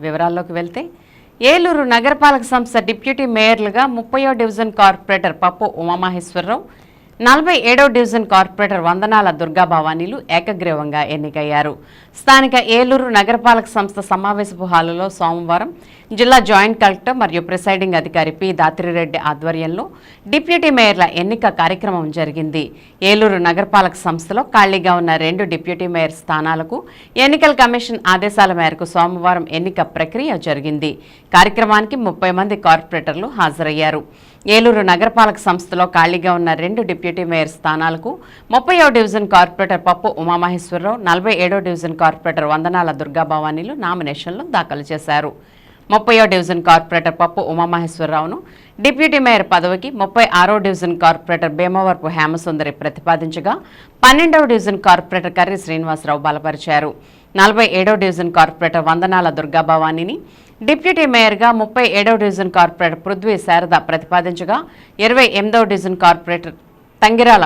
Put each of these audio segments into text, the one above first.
వివరాల్లోకి వెళ్తే ఏలూరు నగరపాలక సంస్థ డిప్యూటీ మేయర్లుగా 30వ డివిజన్ కార్పొరేటర్ పప్పు ఉమామహేశ్వరరావు, 47వ డివిజన్ కార్పొరేటర్ వందనాల దుర్గాభవానీలు ఏకగ్రీవంగా ఎన్నికయ్యారు. స్థానిక ఏలూరు నగరపాలక సంస్థ సమావేశపు హాలులో సోమవారం జిల్లా జాయింట్ కలెక్టర్ మరియు ప్రిసైడింగ్ అధికారి పి దాత్రిరెడ్డి ఆధ్వర్యంలో డిప్యూటీ మేయర్ల ఎన్నిక కార్యక్రమం జరిగింది. ఏలూరు నగరపాలక సంస్థలో ఖాళీగా ఉన్న 2 డిప్యూటీ మేయర్ స్థానాలకు ఎన్నికల కమిషన్ ఆదేశాల మేరకు సోమవారం ఎన్నిక ప్రక్రియ జరిగింది. కార్యక్రమానికి 30 మంది కార్పొరేటర్లు హాజరయ్యారు. ఏలూరు నగరపాలక సంస్థలో ఖాళీగా ఉన్న 2 డిప్యూటీ మేయర్ స్థానాలకు 30వ డివిజన్ కార్పొరేటర్ పప్పు ఉమామహేశ్వరరావు, 47వ డివిజన్ కార్పొరేటర్ వందనాల దుర్గాభవానీలు నామినేషన్లు దాఖలు చేశారు. 30వ డివిజన్ కార్పొరేటర్ పప్పు ఉమామహేశ్వరరావును డిప్యూటీ మేయర్ పదవికి 36వ డివిజన్ కార్పొరేటర్ భీమవరపు హేమసుందరి ప్రతిపాదించగా 12వ డివిజన్ కార్పొరేటర్ కర్రి శ్రీనివాసరావు బలపరిచారు. 47వ డివిజన్ కార్పొరేటర్ వందనాల దుర్గాభవానీని డిప్యూటీ మేయర్గా 37వ డివిజన్ కార్పొరేటర్ పృథ్వీ శారద ప్రతిపాదించగా 28వ డివిజన్ కార్పొరేటర్ తంగిరాల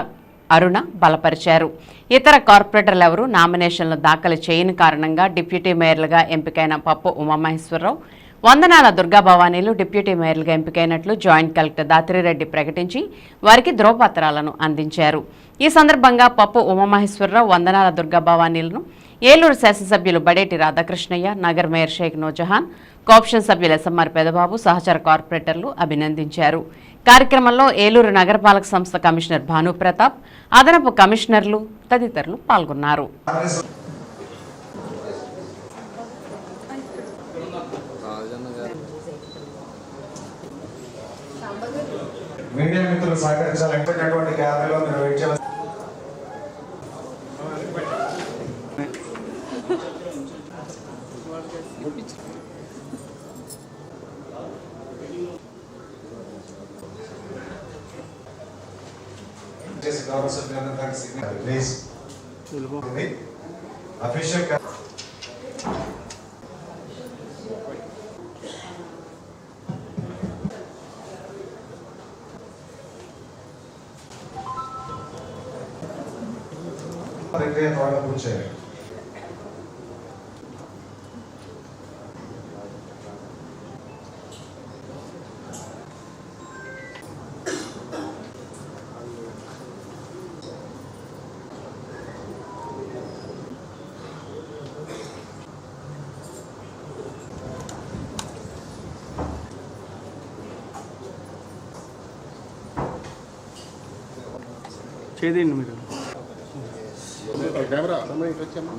అరుణ బలపరిచారు. ఇతర కార్పొరేటర్లు ఎవరూ నామినేషన్లు దాఖలు చేయని కారణంగా డిప్యూటీ మేయర్లుగా ఎంపికైన పప్పు Umamaheswararao, వందనాల దుర్గాభవానీలు deputy మేయర్లుగా ఎంపికైనట్లు joint collector Dhatri Reddy ప్రకటించి వారికి ధ్రువపత్రాలను అందించారు. ఈ సందర్భంగా పప్పు ఉమామహేశ్వరరావు, వందనాల దుర్గాభవానీలను ఏలూరు శాసనసభ్యులు బడేటి రాధాకృష్ణయ్య, నగర్ మేయర్ షేక్ నూర్జహాన్, కోఆప్షన్ సభ్యులు ఎస్ఎంఆర్ పెదబాబు, సహచర కార్పొరేటర్లు అభినందించారు. కార్యక్రమంలో ఏలూరు నగరపాలక సంస్థ కమిషనర్ భానుప్రతాప్, అదనపు కమిషనర్లు తదితరులు పాల్గొన్నారు. మీడియా మిత్రులు సహకరించాలనుకున్నటువంటి క్యాబిలో మీరు వెయిట్ చేయాలి. అఫీషియల్ ప్రక్రియ ద్వారా పూర్తి చేయాలి. చేయండి మీరు కెమెరా వచ్చామా.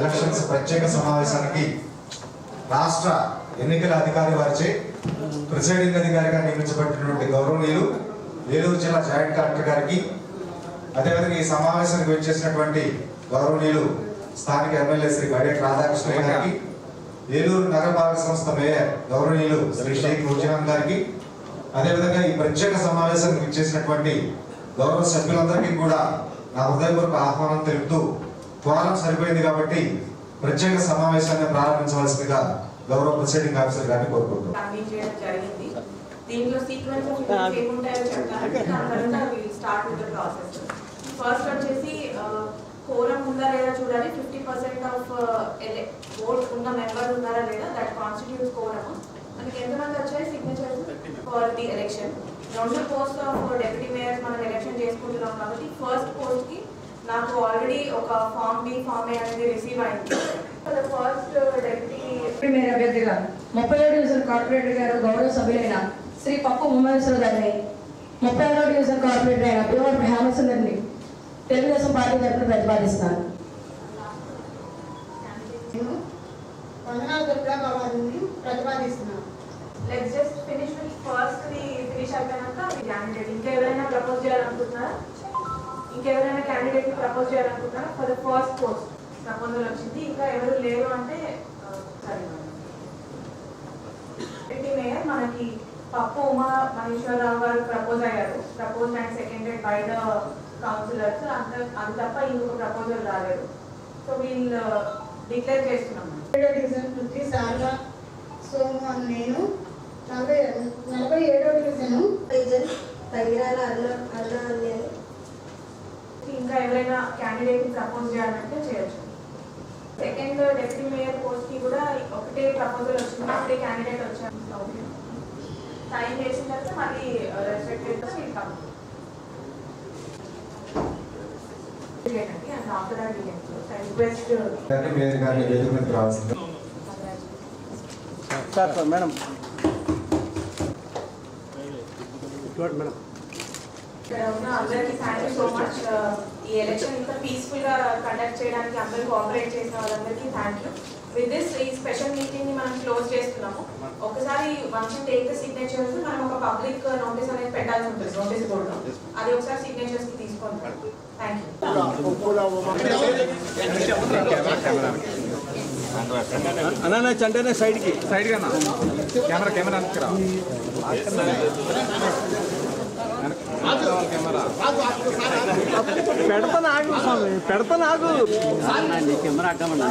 ఎలక్షన్స్ ప్రత్యేక సమావేశానికి రాష్ట్ర ఎన్నికల అధికారి వారిచే ప్రిసైడింగ్ అధికారిగా నియమించబడినటువంటి గౌరవనీయులు ఏలూరు జిల్లా జాయింట్ కలెక్టర్ గారికి, అదేవిధంగా ఈ సమావేశానికి వచ్చేసినటువంటి గౌరవనీయులు స్థానిక ఎమ్మెల్యే శ్రీ బడేటి రాధాకృష్ణ గారికి, ఏలూరు నగరపాలక సంస్థ మేయర్ గౌరవనీయులు శ్రీ షేక్ నూర్జహాన్ గారికి, అదేవిధంగా ఈ ప్రత్యేక సమావేశానికి వచ్చేసినటువంటి గౌరవ సభ్యులందరికీ కూడా నా హృదయపూర్వక ఆహ్వానం తెలుపుతూ, క్వారం సరిపోయింది కాబట్టి ప్రత్యేక సమావేశాన్ని ప్రారంభించవలసిందిగా గౌరవ ప్రిసైడింగ్ ఆఫీసర్ గారిని కోరుకుంటున్నాను. దీంట్లో సీక్వెన్స్ ఆఫ్ ఈవెంట్స్ ఏముంటాయో చెప్తాను. దాని తర్వాత we start with the process. First వచ్చేసి కోరం ఉందా లేదా చూడాలి. 50% ఆఫ్ ఓట్ ఉన్న మెంబర్ ఉన్నారా లేదా, దట్ కాన్స్టిట్యూట్స్ కోరమ్. మనకి ఎంతమంది వచ్చాయి signatures for the election. 2 post of deputy mayors మనం ఎలక్షన్ చేసుకుంటున్నాం కాబట్టి ఫస్ట్ పోస్ట్ కి నాకు ఆల్రెడీ ఒక ఫామ్ బి, ఫామ్ ఏ అనేది రిసీవ్ అయింది. ఫస్ట్ డెప్యూటీ మేయర్ అభ్యర్థిగా 30వ డివిజన్ కార్పొరేటర్ గారు గౌరవ సభ్యులైన శ్రీ పప్పు ఉమామహేశ్వరరావు గారిని, 36వ డివిజన్ కార్పొరేటర్ అయిన భీమవరపు హేమసుందరిని తెలుగుదేశం పార్టీ తరఫున ప్రతిపాదిస్తున్నారు. Let's just finish with first the finish అయిపోయాక క్యాండిడేట్ ఇంకా ఎవరైనా ప్రపోజ్ చేయాలనుకుంటున్నారా? ఇంకెవరైనా క్యాండిడేట్ ని ప్రపోజ్ చేయాలనుకుంటున్నారా for the first post? Proposal వచ్చింది. ఇంకా ఎవరు లేరు అంటే సరే. డెప్యూటీ మేయర్ మనకి పప్పు ఉమామహేశ్వరరావు గారు ప్రపోజ్ అయ్యారు. Propose and seconded by the councillors. అది తప్ప ఇంకొక ప్రపోజల్ రాలేదు. సో వీళ్ళు డిక్లేర్ చేస్తున్నాము. డివిజన్ పృథ్వీ శారదా సోము అని నేను 47వ డివిజన్ తగిరాల అరుణ అని నేను. ఇంకా ఎవరైనా క్యాండిడేట్ ప్రపోజ్ చేయాలంటే చేయొచ్చు. సెకండ్ డెప్యూటీ మేయర్ పోస్ట్ కి కూడా ఒకటే ప్రపోజల్ వచ్చింది, ఒకటే క్యాండిడేట్ వచ్చారు. టైం చేసిన తర్వాత మళ్ళీ respected and after that request mayor గారిని వేదిక మీదకి రావాల్సింది. సార్ మేడం మేడం ఇక్కడ ఉన్న అందరికీ థ్యాంక్ యూ సో మచ్. ఈ ఎలక్షన్ ఇంత పీస్ఫుల్ గా కండక్ట్ చేయడానికి అందరూ కోఆపరేట్ చేసిన వాళ్ళందరికీ థ్యాంక్ యూ. విత్ దిస్ ఈ స్పెషల్ మీటింగ్ ని మనం క్లోజ్ చేస్తున్నాము. ఒకసారి once you take the signatures మనం ఒక పబ్లిక్ నోటీస్ అనేది పెట్టాల్సి ఉంటుంది, నోటీస్ బోర్డు. అది ఒకసారి సిగ్నేచర్స్ కి తీసుకోండి. Thank you. అన్న చంటనే సైడ్కి కెమెరా పెడతా నాకు కెమెరా అడ్డమన్నా.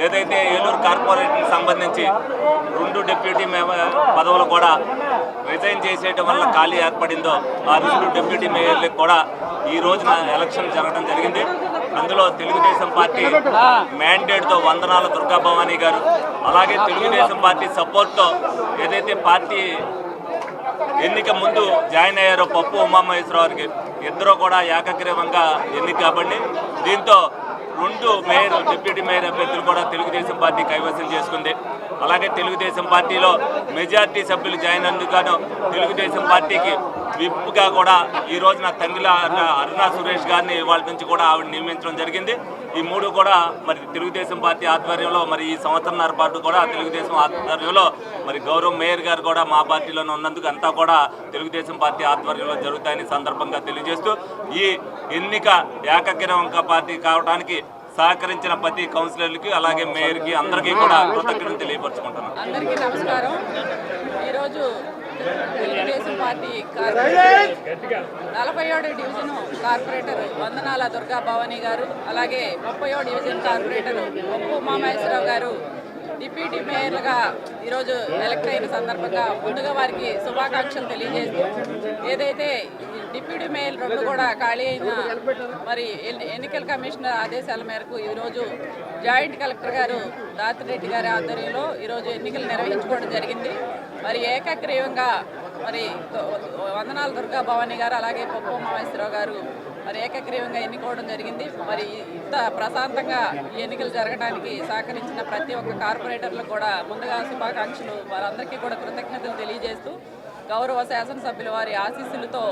ఏదైతే ఏలూరు కార్పొరేషన్ సంబంధించి 2 డిప్యూటీ పదవులు కూడా రిజైన్ చేసేయడం వల్ల ఖాళీ ఏర్పడిందో ఆ 2 డిప్యూటీ మేయర్లకు కూడా ఈ రోజున ఎలక్షన్ జరగడం జరిగింది. అందులో తెలుగుదేశం పార్టీ మ్యాండేట్తో వందనాల దుర్గా భవానీ గారు, అలాగే తెలుగుదేశం పార్టీ సపోర్ట్తో ఏదైతే పార్టీ ఎన్నిక ముందు జాయిన్ అయ్యారో పప్పు ఉమామహేశ్వరరావు గారికి ఇద్దరు కూడా ఏకగ్రీవంగా ఎన్నిక కాబట్టి దీంతో 2 మేయర్ డిప్యూటీ మేయర్ అభ్యర్థులు కూడా తెలుగుదేశం పార్టీ కైవసం చేసుకుంది. అలాగే తెలుగుదేశం పార్టీలో మెజార్టీ సభ్యులు జాయిన్ అందుకు తెలుగుదేశం పార్టీకి విప్గా కూడా ఈ రోజున తంగిల అరుణ సురేష్ గారిని వాళ్ళ నుంచి కూడా ఆవిడ నియమించడం జరిగింది. ఈ 3 కూడా మరి తెలుగుదేశం పార్టీ ఆధ్వర్యంలో మరి ఈ సంవత్సరంన్నర పాటు కూడా తెలుగుదేశం ఆధ్వర్యంలో మరి గౌరవ మేయర్ గారు కూడా మా పార్టీలోనే ఉన్నందుకు అంతా కూడా తెలుగుదేశం పార్టీ ఆధ్వర్యంలో జరుగుతాయని సందర్భంగా తెలియజేస్తూ ఈ ఎన్నిక ఏకగ్రీవంగా పార్టీ కావడానికి సహకరించిన ప్రతి కౌన్సిలర్లకి అలాగే మేయర్కి అందరికీ కూడా కృతజ్ఞతలు తెలియపరచుకుంటున్నాను. అందరికీ నమస్కారం. ఈరోజు Telugu Desam party 47వ division corporator వందనాల Durga Bhavani గారు, అలాగే 30వ డివిజన్ కార్పొరేటర్ పప్పు ఉమామహేశ్వరరావు గారు డిప్యూటీ మేయర్లుగా ఈరోజు ఎలక్ట్ అయిన సందర్భంగా ముందుగా వారికి శుభాకాంక్షలు తెలియజేస్తూ, ఏదైతే డిప్యూటీ మేయర్ 2 కూడా ఖాళీ అయిన మరి ఎన్నికల కమిషనర్ ఆదేశాల మేరకు ఈరోజు జాయింట్ కలెక్టర్ గారు దాతిరెడ్డి గారి ఆధ్వర్యంలో ఈరోజు ఎన్నికలు నిర్వహించుకోవడం జరిగింది. మరి ఏకగ్రీవంగా మరి వందనాల దుర్గా భవానీ గారు అలాగే పప్పు ఉమామహేశ్వరరావు గారు మరి ఏకగ్రీవంగా ఎన్నుకోవడం జరిగింది. మరి ఇంత ప్రశాంతంగా ఈ ఎన్నికలు జరగడానికి సహకరించిన ప్రతి ఒక్క కార్పొరేటర్లకు కూడా ముందుగా శుభాకాంక్షలు, వారందరికీ కూడా కృతజ్ఞతలు తెలియజేస్తూ గౌరవ శాసనసభ్యుల వారి ఆశీస్సులతో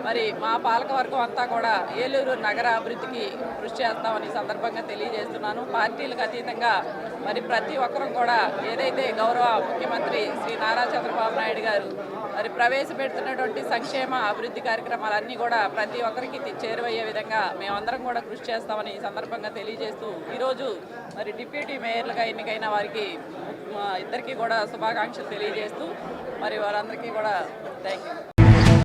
మరి మా పాలకవర్గం అంతా కూడా ఏలూరు నగర అభివృద్ధికి కృషి చేస్తామని సందర్భంగా తెలియజేస్తున్నాను. పార్టీలకు అతీతంగా మరి ప్రతి ఒక్కరూ కూడా ఏదైతే గౌరవ ముఖ్యమంత్రి శ్రీ నారా చంద్రబాబు నాయుడు గారు మరి ప్రవేశపెడుతున్నటువంటి సంక్షేమ అభివృద్ధి కార్యక్రమాలన్నీ కూడా ప్రతి ఒక్కరికి చేరువయ్యే విధంగా మేమందరం కూడా కృషి చేస్తామని ఈ సందర్భంగా తెలియజేస్తూ ఈరోజు మరి డిప్యూటీ మేయర్లుగా ఎన్నికైన వారికి ఇద్దరికీ కూడా శుభాకాంక్షలు తెలియజేస్తూ మరి వారందరికీ కూడా థ్యాంక్ యూ.